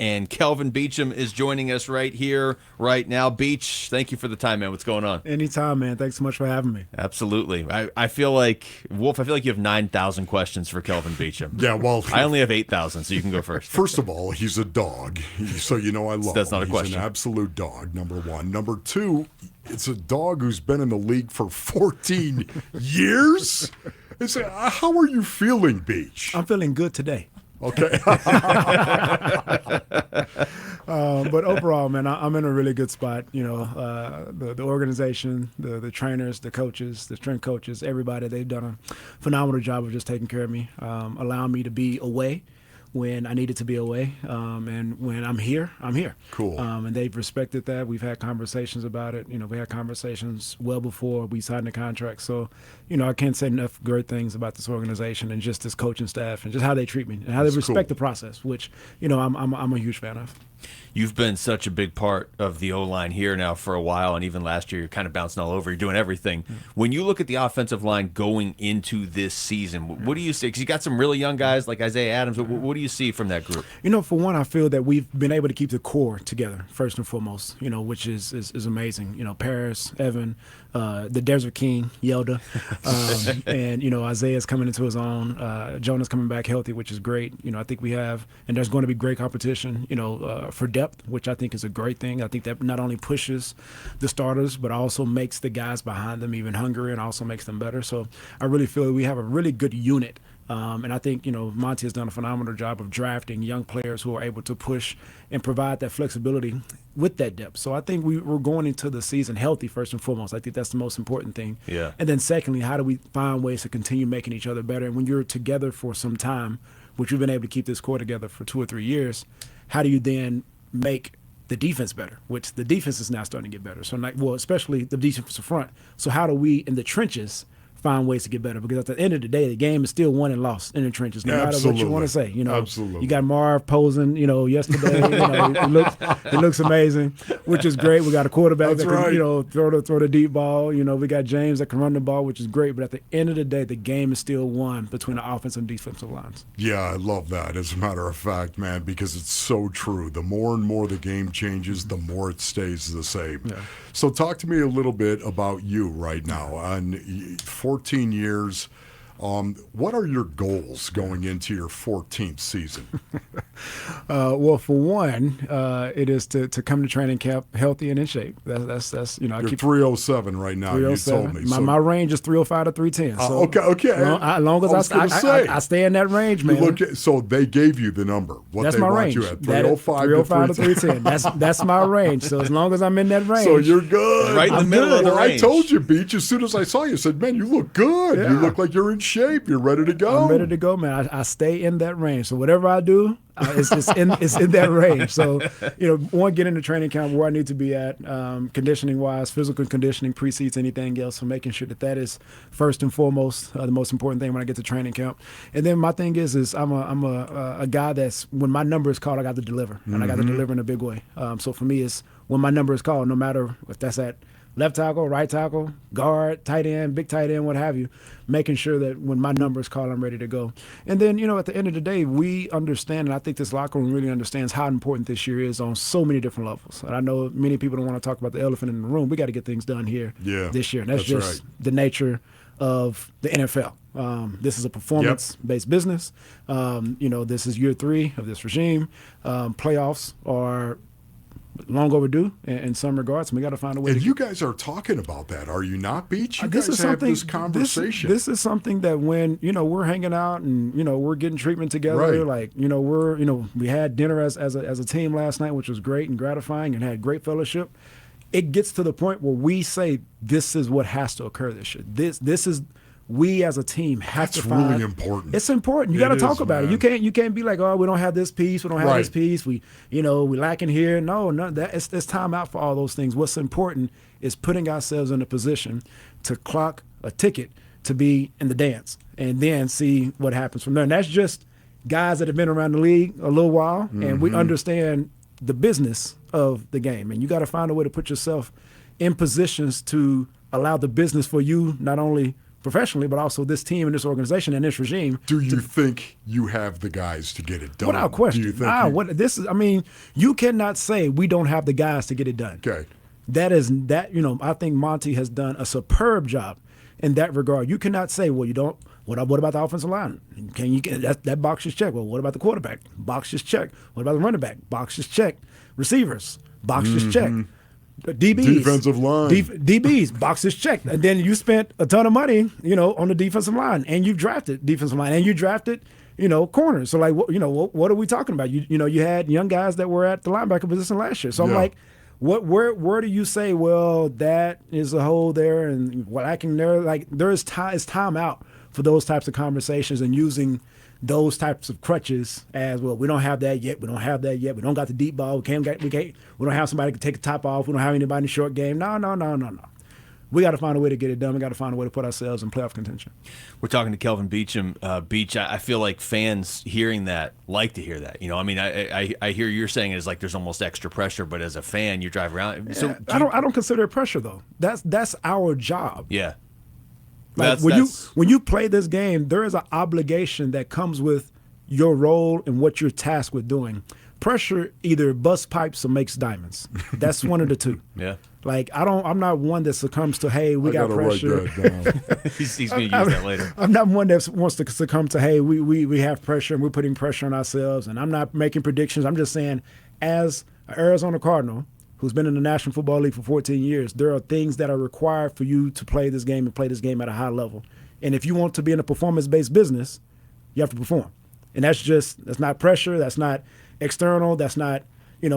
and Kelvin Beachum is joining us right here, right now. Beach, thank you for the time, man. What's going on? Anytime, man. Thanks so much for having me. Absolutely. I feel like, Wolf, you have 9,000 questions for Kelvin Beachum. Yeah, well, I only have 8,000, so you can go first. First of all, he's a dog, so I love That's him. not a question. He's an absolute dog, number one. Number two, it's a dog who's been in the league for 14 years. How are you feeling, Beach? I'm feeling good today. Okay. But overall, man, I'm in a really good spot. The organization, the trainers, the coaches, the strength coaches, everybody, they've done a phenomenal job of just taking care of me, allowing me to be away when I needed to be away. And when I'm here, I'm here. Cool. And they've respected that. We've had conversations about it. We had conversations well before we signed the contract. So, I can't say enough great things about this organization and just this coaching staff and just how they treat me and how they respect the process, which, I'm a huge fan of. You've been such a big part of the O-line here now for a while, and even last year you're kind of bouncing all over. You're doing everything. When you look at the offensive line going into this season, what do you see? Because you got some really young guys like Isaiah Adams. What do you see from that group? For one, I feel that we've been able to keep the core together, first and foremost, which is amazing. Paris, Evan, the Desert King, Yelda, and, Isaiah's coming into his own. Jonah's coming back healthy, which is great. I think we have, and there's going to be great competition, for depth, which I think is a great thing. I think that not only pushes the starters, but also makes the guys behind them even hungrier and also makes them better. So I really feel we have a really good unit. And I think, Monty has done a phenomenal job of drafting young players who are able to push and provide that flexibility with that depth. So I think we're going into the season healthy, first and foremost. I think that's the most important thing. Yeah. And then secondly, how do we find ways to continue making each other better? And when you're together for some time, which we've been able to keep this core together for 2 or 3 years, how do you then make the defense better, which the defense is now starting to get better. So, especially the defensive front. So how do we, in the trenches, find ways to get better? Because at the end of the day, the game is still won and lost in the trenches, no matter what you want to say. Absolutely. You got Marv posing, yesterday. It looks amazing, which is great. We got a quarterback that can, throw the deep ball. We got James that can run the ball, which is great. But at the end of the day, the game is still won between the offensive and defensive lines. Yeah, I love that, as a matter of fact, man, because it's so true. The more and more the game changes, the more it stays the same. Yeah. So talk to me a little bit about you right now. On 14 years, what are your goals going into your 14th season? Well, for one, it is to come to training camp healthy and in shape. That's You're 307 right now. 307. You told me. My range is 305 to 310. So okay. As long as I stay in that range, man. So they gave you the number. That's my range. You at 305 to 310. That's my range. So as long as I'm in that range, so you're good. Right in the middle of the range. I told you, Beach. As soon as I saw you, I said, "Man, you look good. Yeah. You look like you're in shape. You're ready to go." I'm ready to go, man. I stay in that range. So whatever I do, it's in that range. So, one, get into training camp where I need to be at, conditioning-wise, physical conditioning precedes anything else. So making sure that is first and foremost the most important thing when I get to training camp. And then my thing is I'm a guy that's, when my number is called, I got to deliver, and I got to deliver in a big way. So for me, it's when my number is called, no matter if that's at left tackle, right tackle, guard, tight end, big tight end, what have you, making sure that when my number is called, I'm ready to go. And then, at the end of the day, we understand, and I think this locker room really understands how important this year is on so many different levels. And I know many people don't want to talk about the elephant in the room. We got to get things done here this year. And that's just right. The nature of the NFL. This is a performance-based business. This is year 3 of this regime. Playoffs are long overdue in some regards. We got to find a way. And you guys are talking about that, are you not, Beach? You this guys is have this conversation. This is something that when we're hanging out and we're getting treatment together, right. like we had dinner as a team last night, which was great and gratifying, and had great fellowship. It gets to the point where we say this is what has to occur this year. This is. We as a team have to find. That's really important. It's important. You got to talk about it. You can't be like, oh, we don't have this piece. We don't have this piece. We lacking here. No, that it's time out for all those things. What's important is putting ourselves in a position to clock a ticket to be in the dance, and then see what happens from there. And that's just guys that have been around the league a little while, and we understand the business of the game. And you got to find a way to put yourself in positions to allow the business for you not only professionally, but also this team and this organization and this regime. Do you think you have the guys to get it done? Without question. Do you think you cannot say we don't have the guys to get it done. Okay. I think Monty has done a superb job in that regard. You cannot say, well, you don't. What about the offensive line? Can you get that box is checked? Well, what about the quarterback? Box is checked. What about the running back? Box is checked. Receivers, box is checked. DBs, defensive line, DBs, box is checked. And then you spent a ton of money, on the defensive line, and you drafted defensive line, and you drafted, corners. So like, what are we talking about? You had young guys that were at the linebacker position last year. So I'm like, where do you say, well, that is a hole there, and what I can there? Like, there is time out for those types of conversations and using those types of crutches as, well, we don't have that yet. We don't have that yet. We don't got the deep ball. We don't have somebody who can take the top off. We don't have anybody in the short game. No. We got to find a way to get it done. We got to find a way to put ourselves in playoff contention. We're talking to Kelvin Beachum. Beach, I feel like fans hearing that like to hear that. I hear you're saying it's like there's almost extra pressure, but as a fan, you drive around. So I don't consider it pressure though. That's our job. Yeah. Like when you play this game, there is an obligation that comes with your role and what you're tasked with doing. Pressure either busts pipes or makes diamonds. That's one of the two. Yeah. Like I'm not one that succumbs to, hey, we got pressure. Write that down. He's going to use that later. I'm not one that wants to succumb to, hey, we have pressure and we're putting pressure on ourselves. And I'm not making predictions. I'm just saying, as an Arizona Cardinal who's been in the National Football League for 14 years, there are things that are required for you to play this game and play this game at a high level. And if you want to be in a performance-based business, you have to perform. And that's not pressure. That's not external. That's not,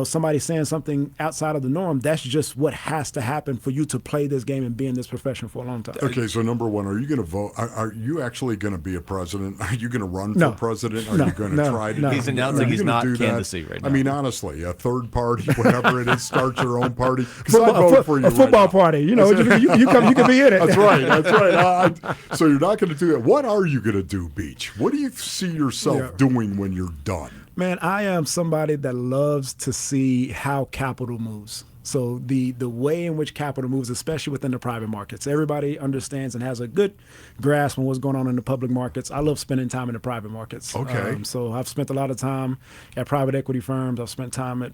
somebody saying something outside of the norm. That's just what has to happen for you to play this game and be in this profession for a long time. Okay, so number one, are you going to vote? Are you actually going to be a president? Are you going to run for president? Are you going to try to? No. He's announcing he's not candidacy right now. I mean, honestly, a third party, whatever it is, start your own party. A football party. You can be in it. That's right. So you're not going to do that. What are you going to do, Beach? What do you see yourself doing when you're done? Man, I am somebody that loves to see how capital moves. So the way in which capital moves, especially within the private markets, everybody understands and has a good grasp on what's going on in the public markets. I love spending time in the private markets. Okay. So I've spent a lot of time at private equity firms. I've spent time at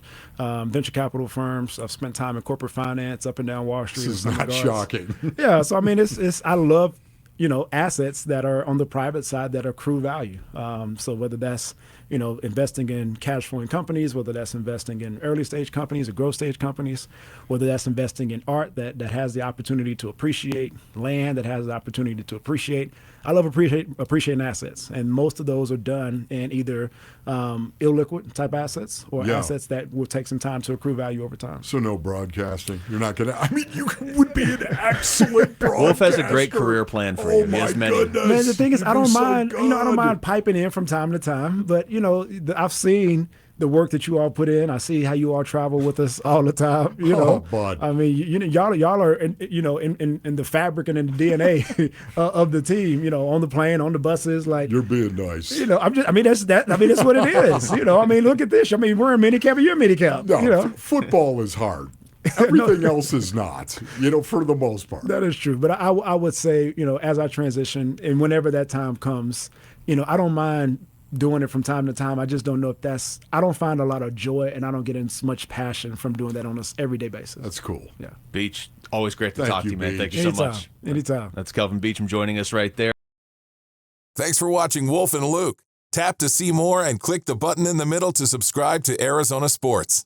venture capital firms. I've spent time in corporate finance up and down Wall Street. This is not shocking. Yeah. So I mean, I love assets that are on the private side that accrue value. So whether that's investing in cash flowing companies, whether that's investing in early stage companies or growth stage companies, whether that's investing in art that has the opportunity to appreciate, land that has the opportunity to appreciate. I love appreciating assets, and most of those are done in either illiquid type assets or assets that will take some time to accrue value over time. So no broadcasting. You're not going to. I mean, you would be an excellent broadcaster. Wolf has a great career plan for him. He has many. Goodness. Man, the thing is, I don't mind. So I don't mind piping in from time to time, but I've seen the work that you all put in. I see how you all travel with us all the time. Bud. I mean, y'all are in the fabric and in the DNA of the team. On the plane, on the buses. Like, you're being nice. That's what it is. I mean, look at this. I mean, we're in minicamp and you're in minicamp. No, football is hard. Everything else is not, for the most part. That is true. But I would say, as I transition and whenever that time comes, I don't mind doing it from time to time. I just don't know if I don't find a lot of joy and I don't get as much passion from doing that on an everyday basis. That's cool. Yeah. Beach, always great to talk to you, man. Thank you so much. Anytime. That's Kelvin Beachum joining us right there. Thanks for watching Wolf and Luke. Tap to see more and click the button in the middle to subscribe to Arizona Sports.